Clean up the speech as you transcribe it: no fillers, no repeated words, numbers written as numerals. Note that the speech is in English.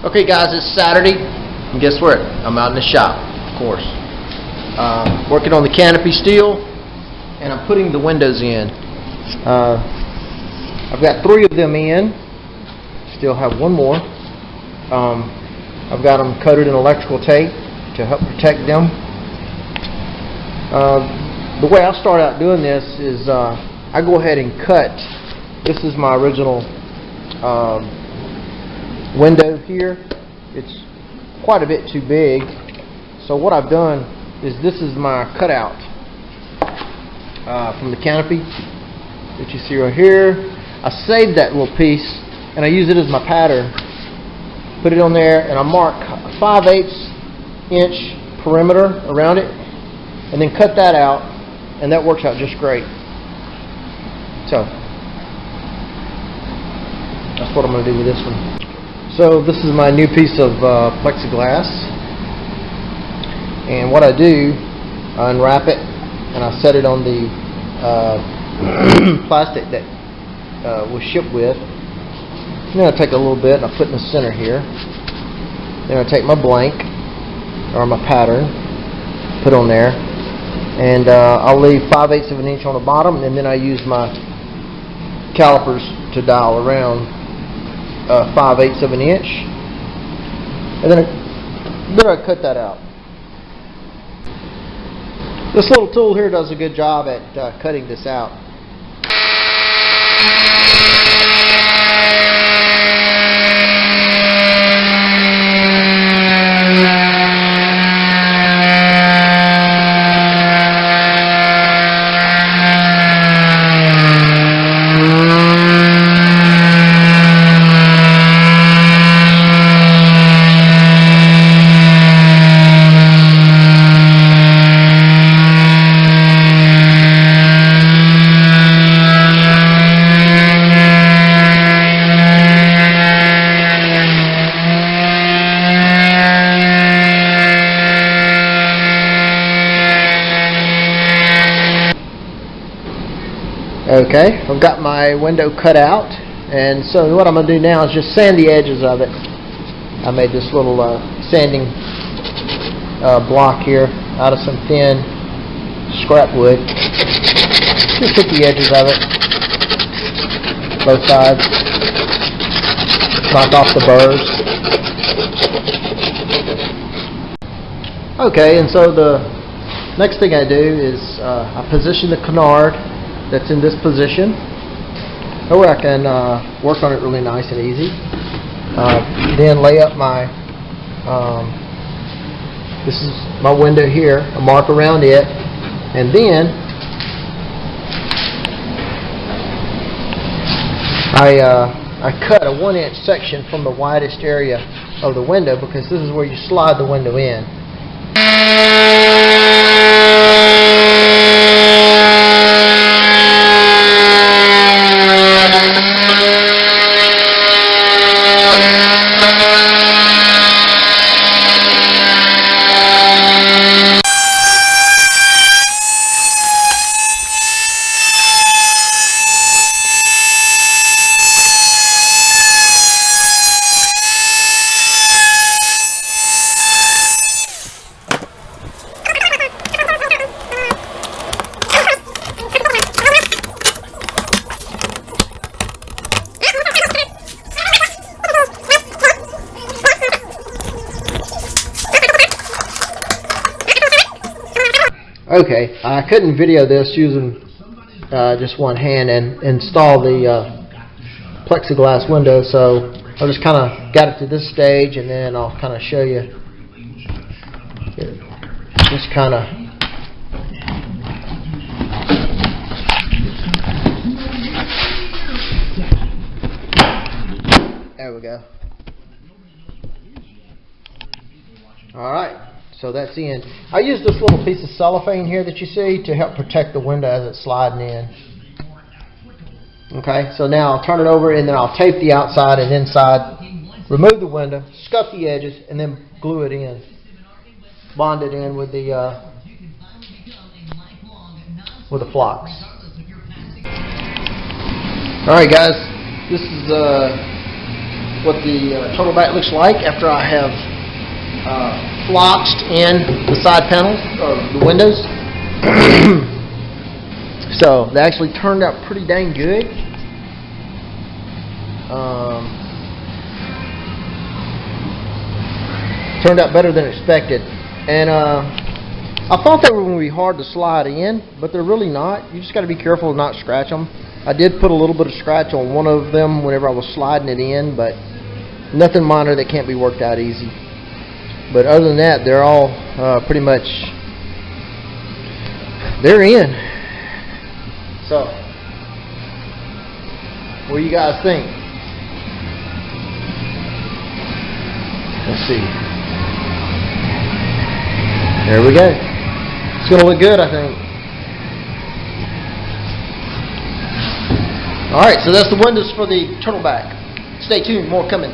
Okay guys, it's Saturday, and guess what? I'm out in the shop, of course. Working on the canopy steel, and I'm putting the windows in. I've got 3 of them in, still have 1 more. I've got them coated in electrical tape to help protect them. The way I start out doing this is I go ahead and cut. This is my original window here. It's quite a bit too big, so what I've done is this is my cutout from the canopy that you see right here. I saved that little piece and I use it as my pattern. Put it on there and I mark 5/8 inch perimeter around it and then cut that out, and that works out just great. So that's what I'm going to do with this one. So this is my new piece of plexiglass, and what I do, I unwrap it and I set it on the plastic that was shipped with. And then I take a little bit and I put it in the center here. Then I take my blank or my pattern, put on there, and I'll leave 5/8 of an inch on the bottom, and then I use my calipers to dial around 5/8 of an inch, and then I cut that out. This little tool here does a good job at cutting this out. Okay, I've got my window cut out, and so what I'm going to do now is just sand the edges of it. I made this little sanding block here out of some thin scrap wood. Just hit the edges of it, both sides. Knock off the burrs. Okay, and so the next thing I do is I position the canard that's in this position, or I can work on it really nice and easy. Then lay up my this is my window here, a mark around it, and then I cut a 1-inch section from the widest area of the window, because this is where you slide the window in. Okay, I couldn't video this using just one hand and install the plexiglass window, so I just kind of got it to this stage, and then I'll kind of show you. Just kind of there we go. All right. So that's in. I use this little piece of cellophane here that you see to help protect the window as it's sliding in. Okay, so now I'll turn it over, and then I'll tape the outside and inside, remove the window, scuff the edges, and then glue it in. Bond it in with the flocks. Alright guys, this is what the Turtleback looks like after I have floched in the side panels or the windows. So they actually turned out pretty dang good. Turned out better than expected, and I thought they were going to be hard to slide in, but they're really not. You just got to be careful to not scratch them. I did put a little bit of scratch on one of them whenever I was sliding it in, but nothing minor that can't be worked out easy. But other than that, they're all pretty much, they're in. So, what do you guys think? Let's see. There we go. It's going to look good, I think. Alright, so that's the windows for the Turtleback. Stay tuned, more coming.